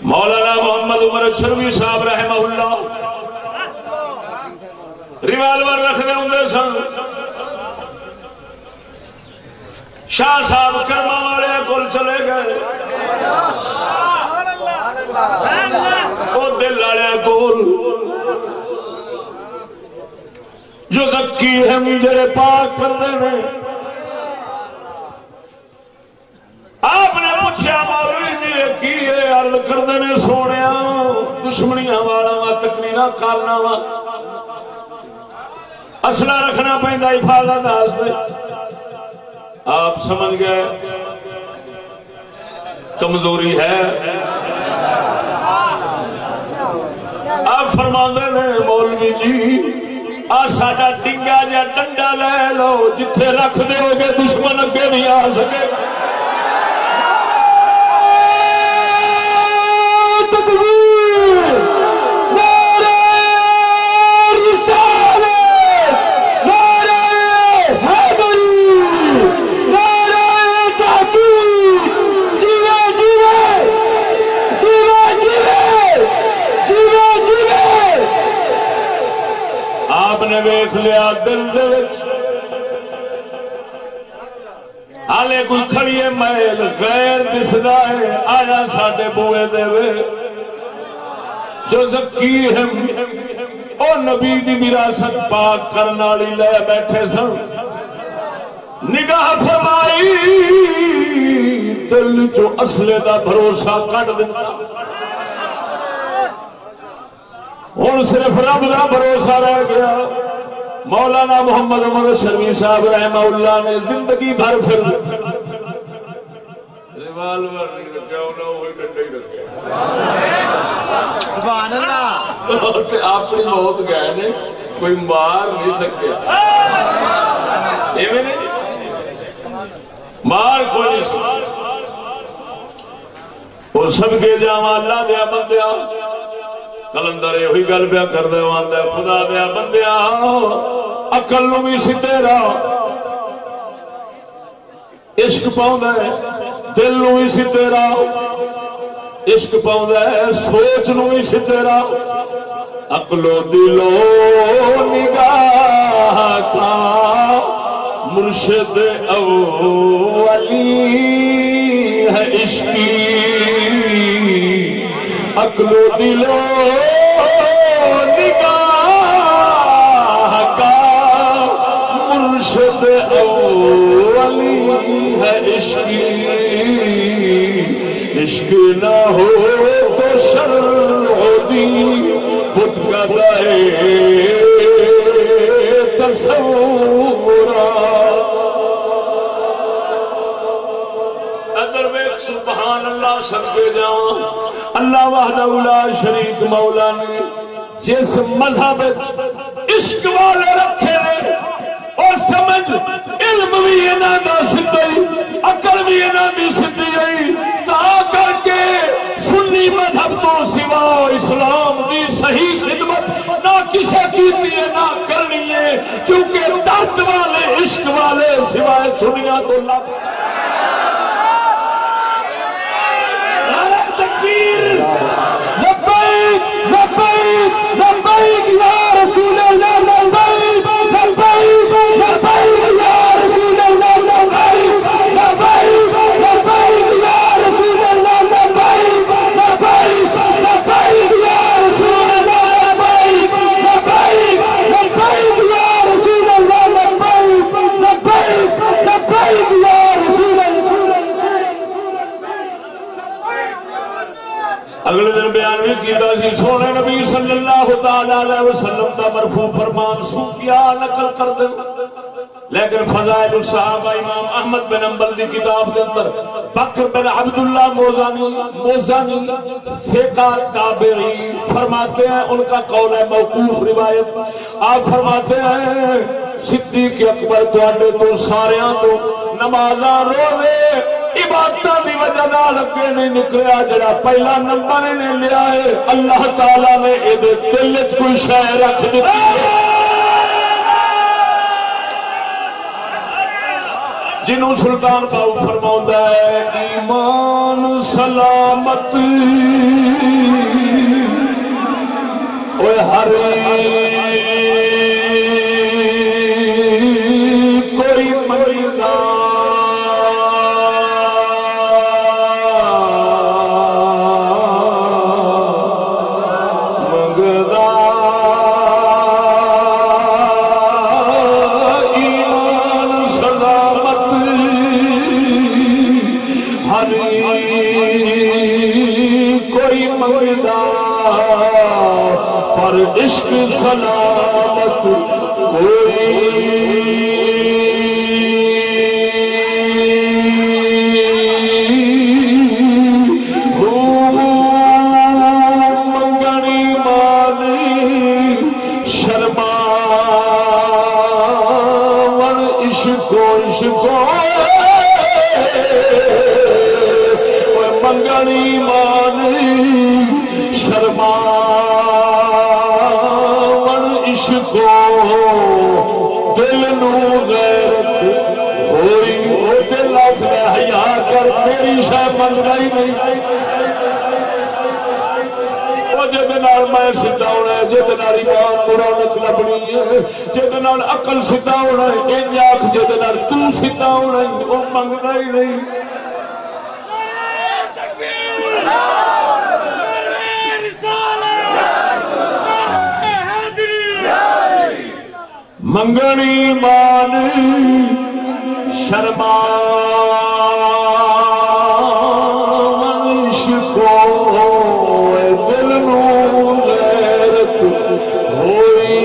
مولانا محمد عمر اکشروی صاحب رحمہ اللہ ریوالور رکھنے ہوں سن. شاہ صاحب کرما والے کول چلے گئے وہ دل والے کول جو زکی ہم جڑے پاک کرتے ہیں. آپ نے پوچھا مولوی جی کی عرض کرتے ہیں سونے دشمنیاں والا وا تقریر کرنا وا اسلحہ رکھنا پہنتا حفاظت واسطے. آپ سمجھ گئے کمزوری ہے. آپ فرماندے نے مولوی جی آ ساڈا ڈنگا جا ڈنڈا لے لو جتھے رکھ دو گے دشمن اگے نہیں آ سکے گا. ویخ لیا دل ہالے کوئی کھڑیے محل غیر دسدا ہے آیا ساڈے بوئے دے جو زکی ہم او نبی دی وراثت پاک کرن والی لے بیٹھے سن. نگاہ فرمائی دل جو اصلے دا بھروسہ کٹ دتا. ہوں صرف رب کا بھروسہ رہ گیا. مولانا محمد عمر اکشروی صاحب رحمہ اللہ نے زندگی بھر پھر ریوالور نہیں رکھا وہی ڈنڈا ہی رکھا. اپنی موت گئے نے کوئی مار نہیں سکے. مار کوئی نہیں سکے. اور سب کے جاوا اللہ دیا بندیا کلندر یہ گل پیا کر دے آندا خدا دیا بندیا عقل نو بھی ستیرا عشق پاؤندا ہے دل نو بھی ستیرا عشق پاؤندا ہے سوچ نو بھی ستیرا. عقل و دل و نگاہ کا مرشد اولی ہے عشقی. عقل و دل و نگاہ کا مرشد اولی ہے عشقی. عشق نہ ہو تو شرع دی بت گدائے تصورا. اگر میں سبحان اللہ سب کے جاؤں اللہ وحدہ لا شریک مولا نے جس مذہب عشق والے رکھے اور سمجھ علم بھی انہاں دا سدھی عقل بھی انہاں دی سدھی آئی تا کر کے سنی مذہب تو سوا اسلام دی صحیح خدمت نہ کسے کیتی ہے نہ کرنی ہے کیونکہ درد والے عشق والے سوائے سنیاں تو لب. لبیک لبیک لبیک یا رسول اللہ لبیک لبیک لبیک یا رسول اللہ لبیک لبیک لبیک یا رسول اللہ لبیک لبیک لبیک یا رسول اللہ لبیک لبیک لبیک یا رسول اللہ لبیک لبیک لبیک یا رسول اللہ. اگلے دن بیان بھی کیتا سی سونے نبی صلی اللہ تعالی علیہ وسلم کا مرفوع فرمان سوکیا نقل کر دیں لیکن فضائل الصحابہ امام احمد بن حنبل دی کتاب دے اندر بکر بن عبداللہ موزانی ثقہ تابعی فرماتے ہیں ان کا قول ہے موقوف روایت. آپ فرماتے ہیں صدیق اکبر تواڈے تو ساریاں تو نمازاں روزے عبادتاں دی وجہ نال اگے نہیں نکلیا. جڑا پہلا نمبر نے لیا ہے اللہ تعالی نے اے دے دل وچ کوئی شے رکھ دتی ہے جنہوں سلطان باؤ فرماؤں ہے ایمان سلامت ہر کوئی منگدا ایمان سلامت ہر کوئی منگدا پر عشق سلامت کوئی منگنی مانی شرما ون عشقو منگنی مانی شرما عشقو دل نو غیرت ہوئی او دل آخر حیا کر میری شاہ منگنا ہی نہیں وہ جد نال میں سیدھا ہونا ہے جد نال ایمان مرونت لبنی ہے جد نال عقل سیدھا ہونا ہے ان آنکھ جد نال تو سیدھا ہونا ہے وہ منگنا ہی نہیں منگنی مان شرما عشقو دل نو غیرت ہوئی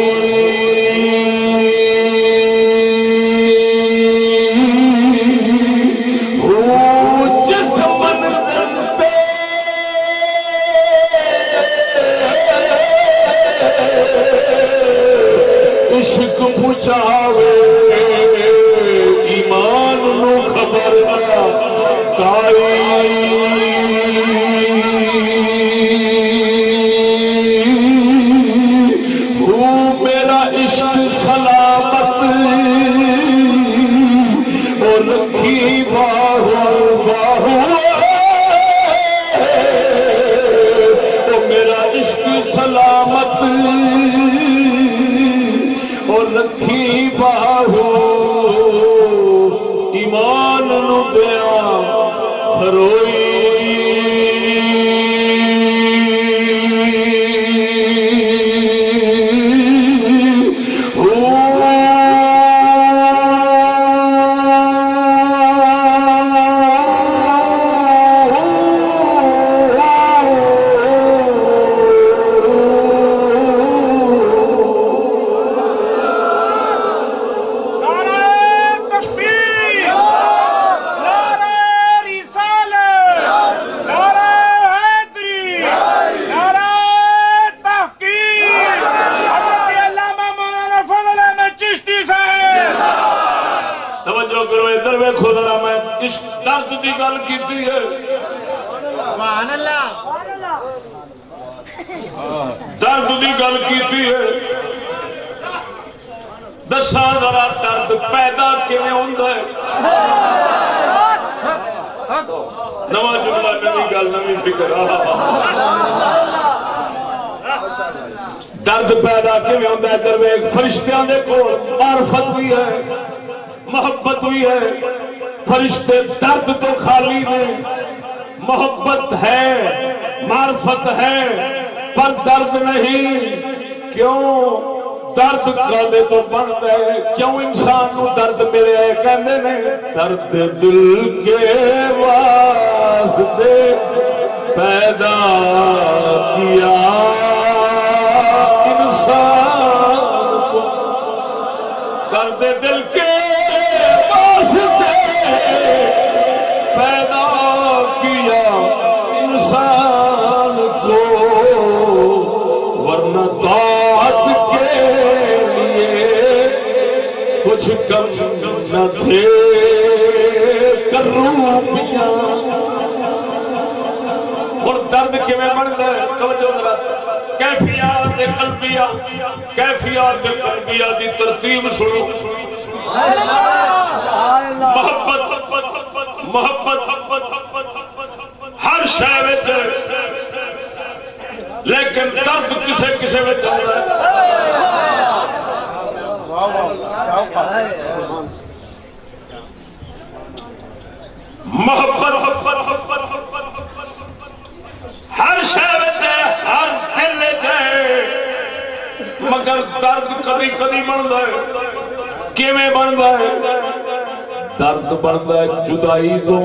جس منزل پہ عشق پہنچاوے ایمان نو خبر نہ کائی میرا عشق سلامت اور رکھی باہو باہو میرا عشق سلامت اور رکھی باہو ایمان نو دیا ہروئی درد دی گل کیتی ہے دساں ذرا درد پیدا کیویں ہوندا ہے نواں جملہ نویں گل نویں فکر درد پیدا کیویں ہوندا ہے درویش فرشتیاں دے کول معرفت بھی ہے محبت بھی ہے فرشتے درد تو خالی نے محبت ہے معرفت ہے پر درد نہیں کیوں درد کالے تو بنتا ہے کیوں انسان کو درد میرے آئے کہنے نے درد دل کے واسطے پیدا کیا انسان کو درد دل کے واسطے پیدا کیا انسان کو ورنہ طاعت کے لیے کچھ کم نہ تھے کروپیاں اور درد کیویں بندا ہے توجہ ذرا کیفیات قلبیہ کیفیات قلبیہ دی ترتیب سنو محبت ہر شے وچ لیکن لیکن درد کسے کسے میں چل رہا ہے. محبت ہر شے وچ ہے، ہر دل وچ ہے، مگر درد کدی کدی بندا ہے. کیویں بندا ہے؟ درد بندا ہے جدائی تو،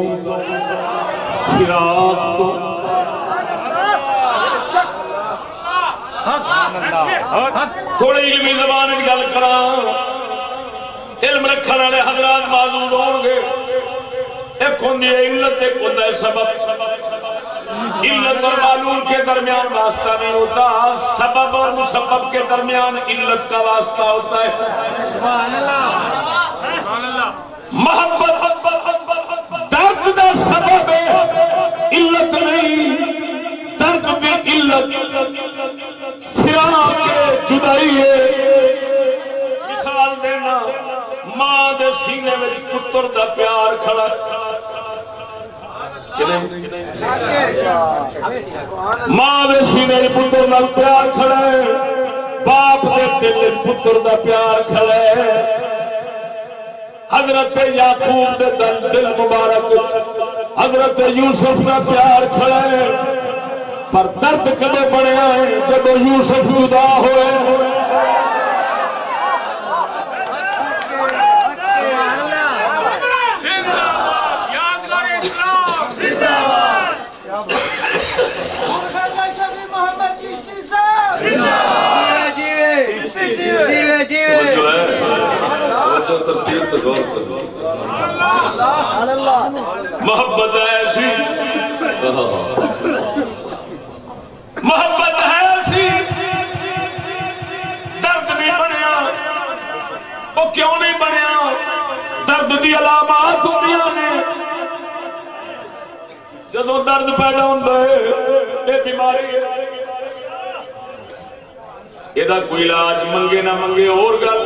فراق تو. تھوڑی علمی زبان گل کراں، علم رکھنے والے حضرات معذور ہون گے. ایک ہوندی ہے علت، ایک ہوندا ہے سبب. علت اور معلوم کے درمیان واسطہ نہیں ہوتا، سبب اور مسبب کے درمیان علت کا واسطہ ہوتا ہے. سبحان اللہ. محبت درد دا سبب ہے، علت نہیں. درد دی علت فراق جدائی ہے. مثال دینا، ماں دے سینے میں پتر دا پیار کھڑا، ماں دے سینے میں پتر دا پیار کھڑا ہے، باپ دے دل میں پتر دا پیار کھڑا ہے. حضرت یعقوب دے دل مبارک حضرت یوسف دا پیار کھڑا ہے. پر درد کدے بنیا ہے جب یوسف جدا ہوئے. محبت ایسی، محبت ہے ایسی، درد نہیں بنیا. وہ کیوں نہیں بنیا؟ درد دی علامات ہوندیاں نے. جدوں درد پیدا ہوندا ہے یہ بیماری ہے، یہ کوئی علاج منگے نہ منگے اور گل.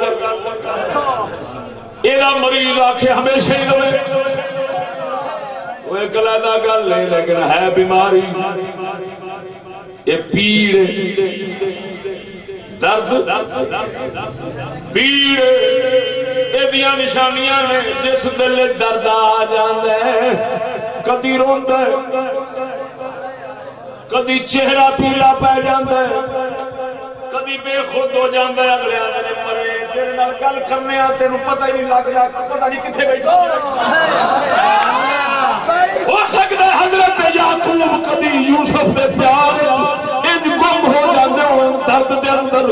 یہ مریض آکھے ہمیشہ ہی رہے، وہ ایک علیحدہ گل ہے، لیکن ہے بیماری. یہ پیڑ درد پیڑ یہ نشانیاں نے. جس دل درد آ جاندے کدی روندا ہے، کدی چہرہ پیلا پہ جاندے، کدی بے خود ہو جاندے. اگلے آدھے مرے تیرے نال گل کرنے آ تینوں پتہ ہی نہیں لگدا، پتہ نہیں کتنے بیٹھا. ہو سکتا ہے حضرت یعقوب کدی یوسف دے پیار انج گم ہو جاندے ہون، درد دے اندر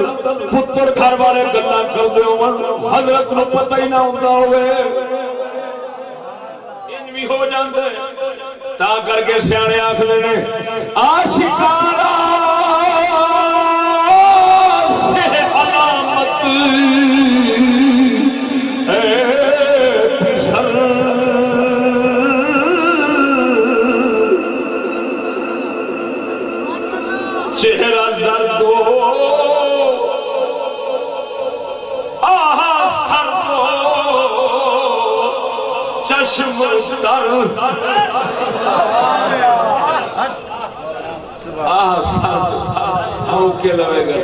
پتر گھر والے گلاں کردے ہون، حضرت نو پتہ ہی نہ ہوندا ہوئے. انج بھی ہو جاندے. تا کر کے سیانے آکھدے نے عاشقاں سے علامت اے پسر چہرہ زرد ہو آہا سرد ہو چشم تر آہا سرد ہاں کے لوے گا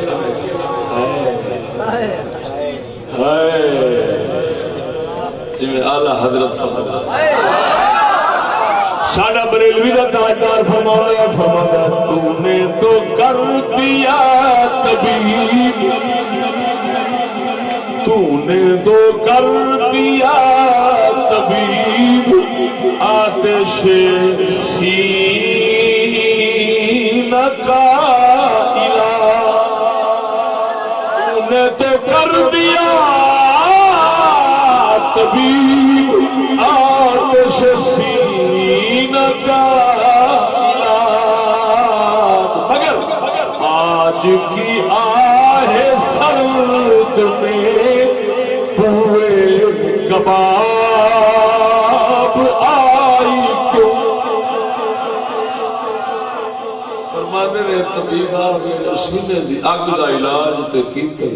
جی اعلی حضرت ساڈا بریلوی کا تاجدار فرماتا تو نے تو کر دیا طبیب، تو نے تو کر دیا طبیب آتش سینہ کا علاج. تو نے تو کر دیا طبیب آتش سینہ کا علاج. مگر آج کی آہ سرد میں بوئے کباب آئی کیوں. فرماتے نے طبیب آگے سینے دی اگ دا علاج تے کیتے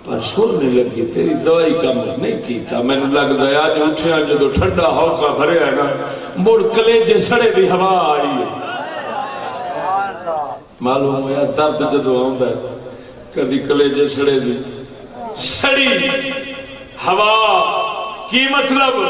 پر سر نہیں لگی، تیری دوائی کام نہیں کیتا. میں نے لگ دیا جو اٹھیا جدو ٹھنڈا ہوکا بھرے ہے نا مڑ کلیجے سڑے دی ہوا آئی. معلوم ہوا درد جدو آتا ہے کدی کلیجے سڑے دی سڑی ہوا کی مطلب